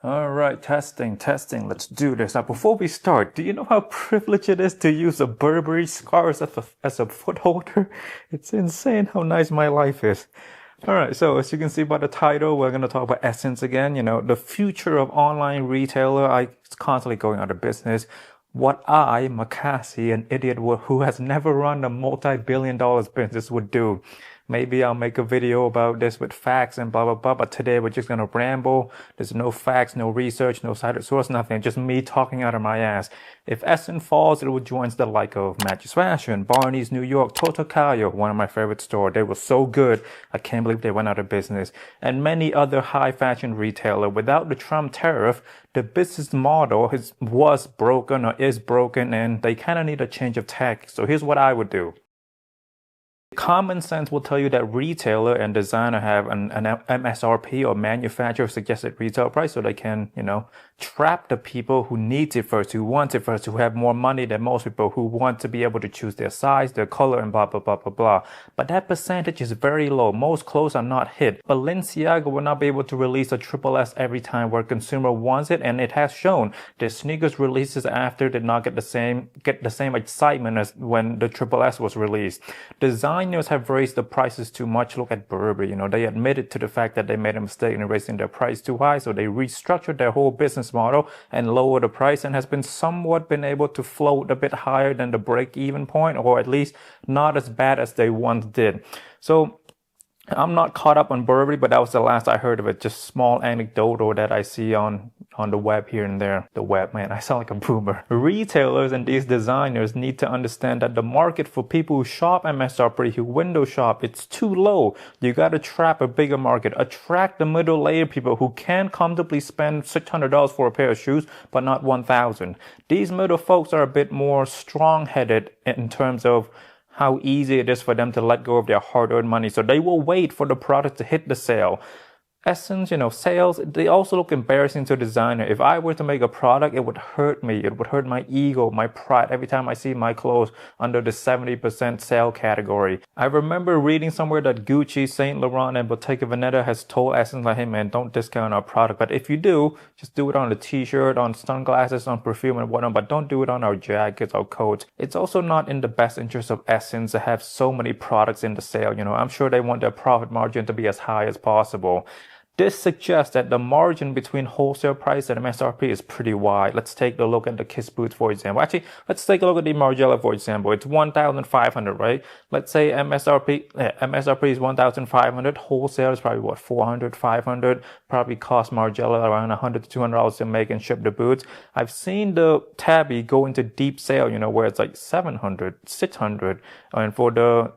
All right, testing. Let's do this. Now, before we start, do you know how privileged it is to use a Burberry scarf as a foot holder? It's insane how nice my life is. All right, so as you can see by the title, we're going to talk about Ssense again. You know, the future of online retailer. It's constantly going out of business. What Makasy, an idiot who has never run a multi-billion-dollar business, would do. Maybe I'll make a video about this with facts and blah, blah, blah. But today we're just going to ramble. There's no facts, no research, no cited source, nothing. Just me talking out of my ass. If Ssense falls, it would join the like of Matches Fashion, Barney's New York, Totokayo, one of my favorite stores. They were so good. I can't believe they went out of business. And many other high fashion retailer. Without the Trump tariff, the business model was broken or is broken, and they kind of need a change of tack. So here's what I would do. Common sense will tell you that retailer and designer have an MSRP or manufacturer suggested retail price, so they can, trap the people who need it first, who want it first, who have more money than most people, who want to be able to choose their size, their color, and blah, blah, blah, blah, blah. But that percentage is very low. Most clothes are not hit. Balenciaga will not be able to release a triple S every time where consumer wants it, and it has shown. The sneakers releases after did not get the same excitement as when the triple S was released. Designers have raised the prices too much. Look at Burberry. They admitted to the fact that they made a mistake in raising their price too high, so they restructured their whole business model and lowered the price, and has been able to float a bit higher than the break-even point, or at least not as bad as they once did. So I'm not caught up on Burberry, but that was the last I heard of it. Just small anecdotal that I see on the web here and there. The web, man, I sound like a boomer. Retailers and these designers need to understand that the market for people who shop MSRP, who window shop, it's too low. You gotta trap a bigger market. Attract the middle layer people who can comfortably spend $600 for a pair of shoes, but not $1,000. These middle folks are a bit more strong-headed in terms of how easy it is for them to let go of their hard-earned money. So they will wait for the product to hit the sale. Ssense, sales, they also look embarrassing to a designer. If I were to make a product, it would hurt me. It would hurt my ego, my pride every time I see my clothes under the 70% sale category. I remember reading somewhere that Gucci, Saint Laurent, and Bottega Veneta has told Ssense, like, hey man, don't discount our product. But if you do, just do it on the t-shirt, on sunglasses, on perfume and whatnot, but don't do it on our jackets or coats. It's also not in the best interest of Ssense to have so many products in the sale. I'm sure they want their profit margin to be as high as possible. This suggests that the margin between wholesale price and MSRP is pretty wide. Let's take a look at the Kiss boots, for example. Actually, let's take a look at the Margiela, for example. It's $1,500, right? Let's say MSRP is $1,500. Wholesale is probably what, $400, $500. Probably cost Margiela around $100 to $200 to make and ship the boots. I've seen the Tabby go into deep sale, where it's like $700, $600, and for the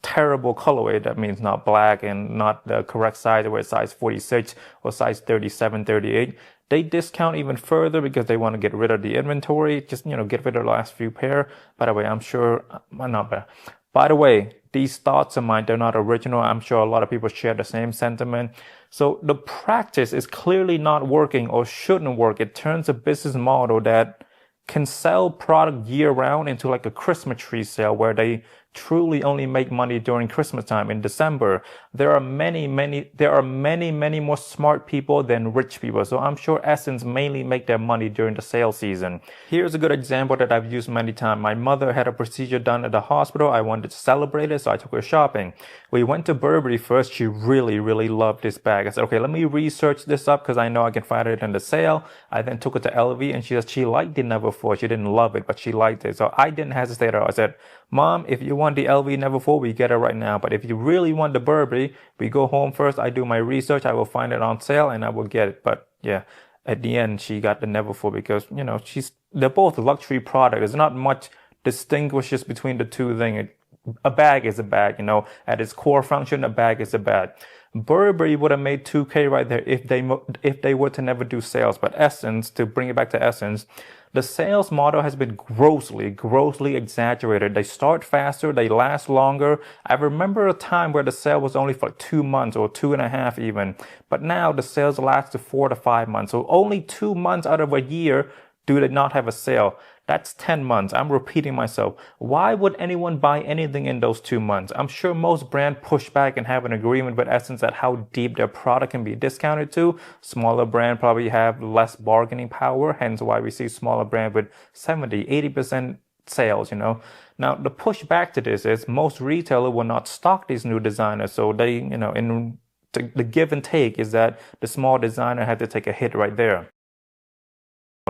terrible colorway, that means not black and not the correct size, where it's size 46 or size 37, 38. They discount even further because they want to get rid of the inventory, just, get rid of the last few pair. By the way, I'm sure, not bad. By the way, these thoughts of mine, they're not original. I'm sure a lot of people share the same sentiment. So the practice is clearly not working or shouldn't work. It turns a business model that can sell product year round into like a Christmas tree sale where they truly only make money during Christmas time in December. There are many more smart people than rich people. So I'm sure Ssense mainly make their money during the sale season. Here's a good example that I've used many times. My mother had a procedure done at the hospital. I wanted to celebrate it, so I took her shopping. We went to Burberry first. She really, really loved this bag. I said, okay, let me research this up because I know I can find it in the sale. I then took it to LV, and she said she liked the Neverfull. She didn't love it, but she liked it. So I didn't hesitate at all. I said, Mom, if you want the LV Neverfull, we get it right now. But if you really want the Burberry, we go home first. I do my research. I will find it on sale and I will get it. But yeah, at the end, she got the Neverfull because, they're both luxury products. There's not much distinguishes between the two things. A bag is a bag, at its core function, a bag is a bag. Burberry would have made 2K right there if they were to never do sales. But Ssense, to bring it back to Ssense, the sales model has been grossly exaggerated. They start faster, they last longer. I remember a time where the sale was only for 2 months or 2.5 even. But now the sales last to 4 to 5 months. So only 2 months out of a year do they not have a sale? That's 10 months. I'm repeating myself. Why would anyone buy anything in those 2 months? I'm sure most brands push back and have an agreement with Ssense at how deep their product can be discounted to. Smaller brands probably have less bargaining power, hence why we see smaller brands with 70, 80% sales, Now, the pushback to this is most retailers will not stock these new designers. So they, the give and take is that the small designer had to take a hit right there.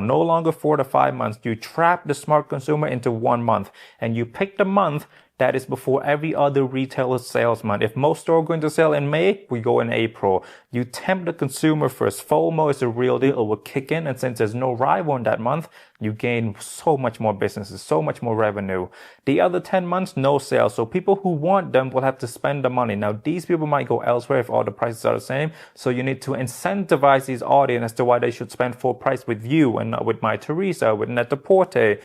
No longer 4 to 5 months. You trap the smart consumer into 1 month, and you pick the month that is before every other retailer's sales month. If most stores are going to sell in May, we go in April. You tempt the consumer first. FOMO is the real deal. It will kick in, and since there's no rival in that month, you gain so much more businesses, so much more revenue. The other 10 months, no sales. So people who want them will have to spend the money. Now, these people might go elsewhere if all the prices are the same. So you need to incentivize these audience as to why they should spend full price with you and not with My Teresa, with Net-a-Porter.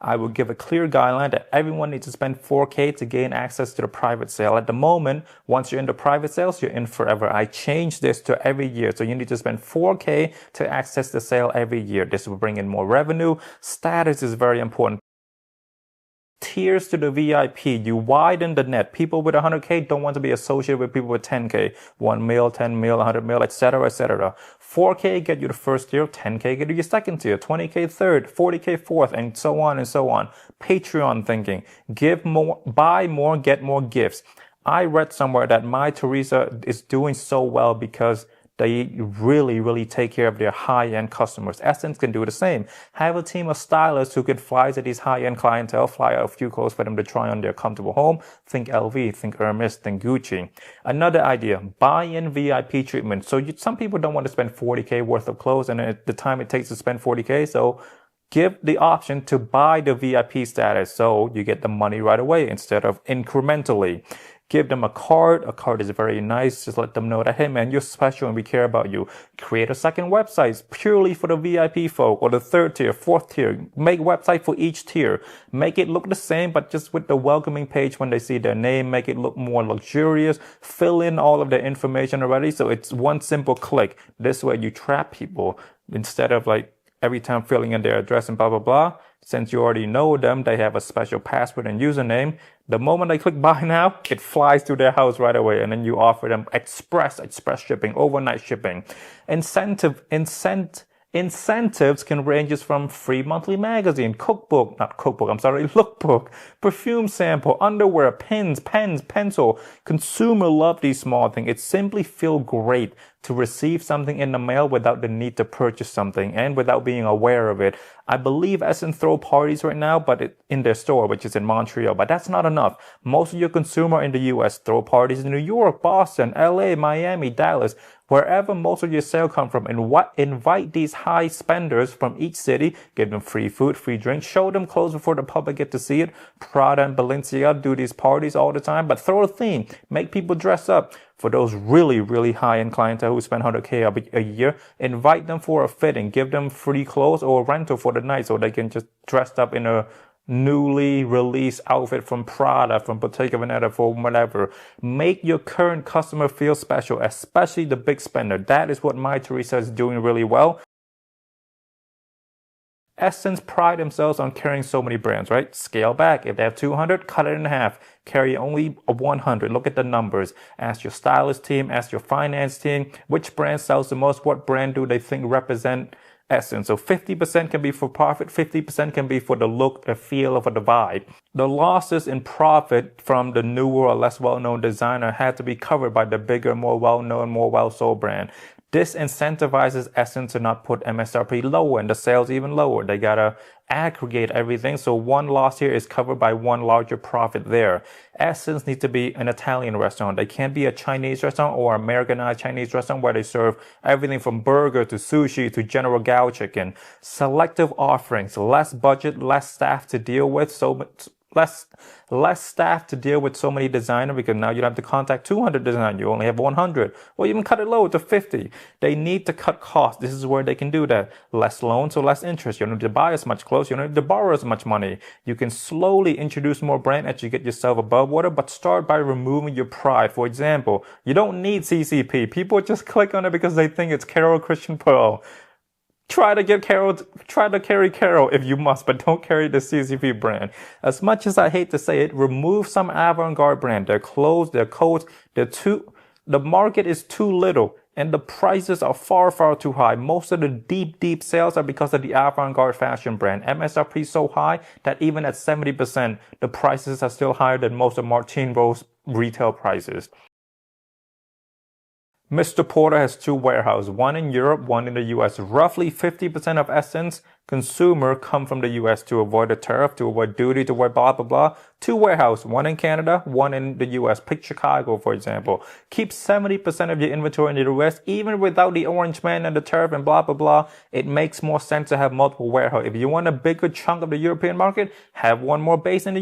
I will give a clear guideline that everyone needs to spend $4K to gain access to the private sale. At the moment, once you're in the private sales, you're in forever. I changed this to every year. So you need to spend $4K to access the sale every year. This will bring in more revenue. Status is very important. Tiers to the VIP. You widen the net. People with 100K don't want to be associated with people with 10K. 1 mil, 10 mil, 100 mil, etc., etc. 4K get you the first tier, 10K get you your second tier, 20K third, 40K fourth, and so on and so on. Patreon thinking. Give more, buy more, get more gifts. I read somewhere that My Teresa is doing so well because they really, really take care of their high-end customers. Ssense can do the same. Have a team of stylists who could fly to these high-end clientele, fly out a few clothes for them to try on their comfortable home. Think LV, think Hermes, think Gucci. Another idea, buy-in VIP treatment. So some people don't want to spend 40K worth of clothes and at the time it takes to spend 40K. So give the option to buy the VIP status so you get the money right away instead of incrementally. Give them a card. A card is very nice. Just let them know that, hey man, you're special and we care about you. Create a second website purely for the VIP folk or the third tier, fourth tier. Make website for each tier. Make it look the same, but just with the welcoming page when they see their name. Make it look more luxurious. Fill in all of their information already. So it's one simple click. This way you trap people instead of like every time filling in their address and blah, blah, blah. Since you already know them, they have a special password and username. The moment they click buy now, it flies to their house right away. And then you offer them express shipping, overnight shipping. Incentives can range from free monthly magazine, lookbook, perfume sample, underwear, pens, pencil. Consumer love these small things. It simply feels great to receive something in the mail without the need to purchase something and without being aware of it. I believe Ssense throw parties right now, but in their store, which is in Montreal. But that's not enough. Most of your consumer in the U.S. throw parties in New York, Boston, L.A., Miami, Dallas, wherever most of your sale come from. And invite these high spenders from each city, give them free food, free drink, show them clothes before the public get to see it. Prada and Balenciaga do these parties all the time, but throw a theme, make people dress up. For those really, really high-end clientele who spend 100K a year, invite them for a fitting, give them free clothes or a rental for the night so they can just dress up in a newly released outfit from Prada, from Bottega Veneta, for whatever. Make your current customer feel special, especially the big spender. That is what My Teresa is doing really well. Ssense pride themselves on carrying so many brands, right? Scale back. If they have 200, cut it in half. Carry only 100. Look at the numbers. Ask your stylist team, ask your finance team, which brand sells the most? What brand do they think represent Ssense? So 50% can be for profit, 50% can be for the look, the feel of the vibe. The losses in profit from the newer or less well-known designer had to be covered by the bigger, more well-known, more well-sold brand. This incentivizes Ssense to not put MSRP lower and the sales even lower. They gotta aggregate everything. So one loss here is covered by one larger profit there. Ssense needs to be an Italian restaurant. They can't be a Chinese restaurant or Americanized Chinese restaurant where they serve everything from burger to sushi to General Gao chicken. Selective offerings, less budget, less staff to deal with. Less staff to deal with so many designers because now you have to contact 200 designers. You only have 100. Or even cut it low to 50. They need to cut costs. This is where they can do that. Less loans, so less interest. You don't need to buy as much clothes. You don't need to borrow as much money. You can slowly introduce more brand as you get yourself above water, but start by removing your pride. For example, you don't need CCP. People just click on it because they think it's Carol Christian Pearl. Try to carry Carol if you must, but don't carry the CCP brand. As much as I hate to say it, remove some avant-garde brand. Their clothes, their coats, the market is too little and the prices are far, far too high. Most of the deep sales are because of the avant-garde fashion brand. MSRP is so high that even at 70%, the prices are still higher than most of Martine Rowe's retail prices. Mr. Porter has two warehouses, one in Europe, one in the US. Roughly 50% of Ssense consumer come from the US to avoid the tariff, to avoid duty, to avoid blah, blah, blah. Two warehouses, one in Canada, one in the US. Pick Chicago, for example. Keep 70% of your inventory in the US, even without the orange man and the tariff and blah, blah, blah. It makes more sense to have multiple warehouses. If you want a bigger chunk of the European market, have one more base in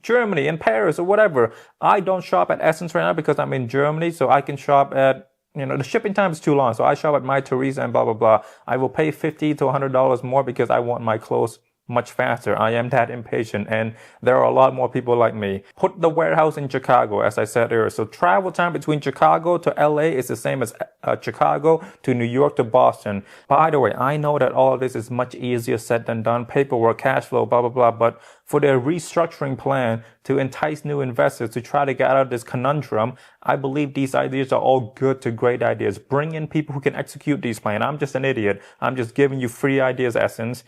Germany, in Paris, or whatever. I don't shop at Ssense right now because I'm in Germany, so I can shop at, the shipping time is too long. So I shop at My Teresa and blah, blah, blah. I will pay $50 to $100 more because I want my clothes much faster. I am that impatient, and there are a lot more people like me. Put the warehouse in Chicago, as I said earlier. So travel time between Chicago to LA is the same as Chicago to New York to Boston. By the way, I know that all of this is much easier said than done. Paperwork, cash flow, blah, blah, blah. But for their restructuring plan to entice new investors to try to get out of this conundrum, I believe these ideas are all good to great ideas. Bring in people who can execute these plans. I'm just an idiot. I'm just giving you free ideas, Ssense.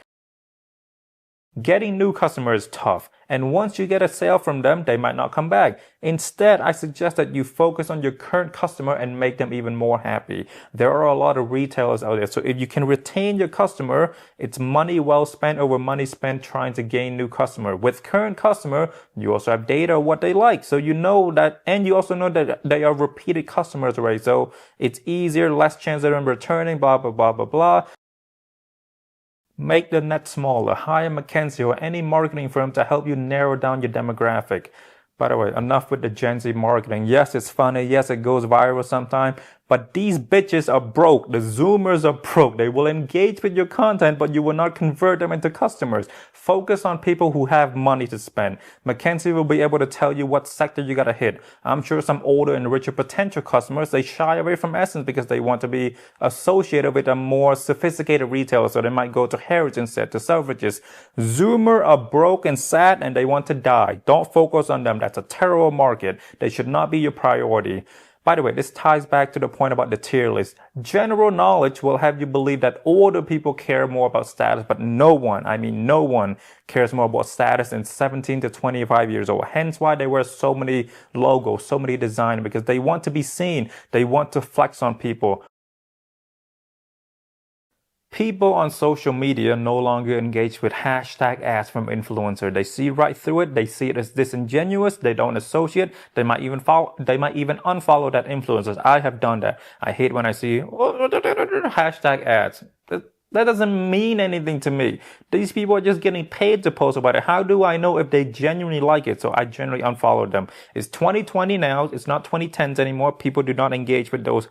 Getting new customers is tough, and once you get a sale from them, they might not come back. Instead, I suggest that you focus on your current customer and make them even more happy. There are a lot of retailers out there, so if you can retain your customer, it's money well spent over money spent trying to gain new customer. With current customer, you also have data of what they like, so you know that, and you also know that they are repeated customers already, so it's easier, less chance of them returning, blah, blah, blah, blah, blah. Make the net smaller. Hire Makasy or any marketing firm to help you narrow down your demographic. By the way, enough with the Gen Z marketing. Yes, it's funny. Yes, it goes viral sometime. But these bitches are broke. The Zoomers are broke. They will engage with your content, but you will not convert them into customers. Focus on people who have money to spend. Makasy will be able to tell you what sector you gotta hit. I'm sure some older and richer potential customers, they shy away from Ssense because they want to be associated with a more sophisticated retailer, so they might go to Harrods instead, to Selfridges. Zoomer are broke and sad and they want to die. Don't focus on them. That's a terrible market. They should not be your priority. By the way, this ties back to the point about the tier list. General knowledge will have you believe that older people care more about status, but no one cares more about status in 17 to 25 years old. Hence why they wear so many logos, so many designs, because they want to be seen. They want to flex on people. People on social media no longer engage with hashtag ads from influencers. They see right through it. They see it as disingenuous. They don't associate. They might even unfollow that influencers. I have done that. I hate when I see hashtag ads. That doesn't mean anything to me. These people are just getting paid to post about it. How do I know if they genuinely like it? So I generally unfollow them. It's 2020 now. It's not 2010s anymore. People do not engage with those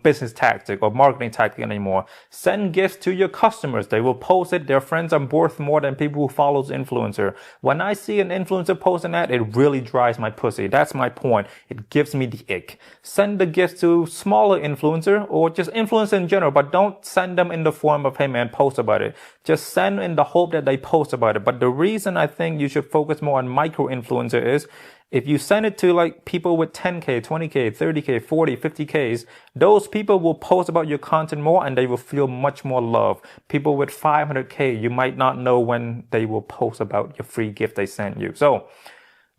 business tactic or marketing tactic anymore. Send gifts to your customers. They will post it. Their friends are worth more than people who follows influencer. When I see an influencer posting that, it really drives my pussy. That's my point. It gives me the ick. Send the gifts to smaller influencer or just influencer in general, but don't send them in the form of, hey man, post about it. Just send in the hope that they post about it. But the reason I think you should focus more on micro influencer is if you send it to like people with 10K, 20K, 30K, 40, 50Ks, those people will post about your content more and they will feel much more love. People with 500K, you might not know when they will post about your free gift they sent you. So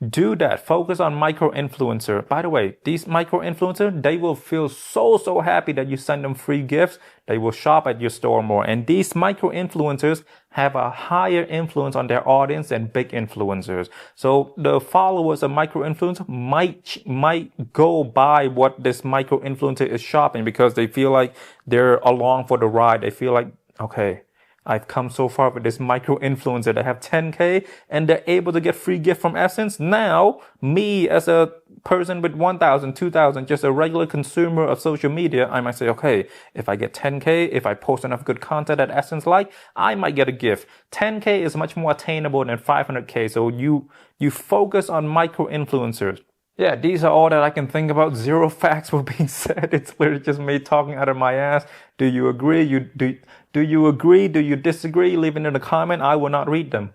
do that. Focus on micro influencer. By the way, these micro influencers, they will feel so happy that you send them free gifts. They will shop at your store more. And these micro influencers have a higher influence on their audience than big influencers. So the followers of micro influencer might go buy what this micro influencer is shopping because they feel like they're along for the ride. They feel like, okay, I've come so far with this micro influencer that have 10K and they're able to get free gift from Ssense. Now, me as a person with 1,000, 2,000, just a regular consumer of social media, I might say, okay, if I get 10K, if I post enough good content that Ssense like, I might get a gift. 10K is much more attainable than 500K. So you focus on micro influencers. Yeah, these are all that I can think about. Zero facts were being said. It's literally just me talking out of my ass. Do you agree? Do you agree? Do you disagree? Leave it in the comment. I will not read them.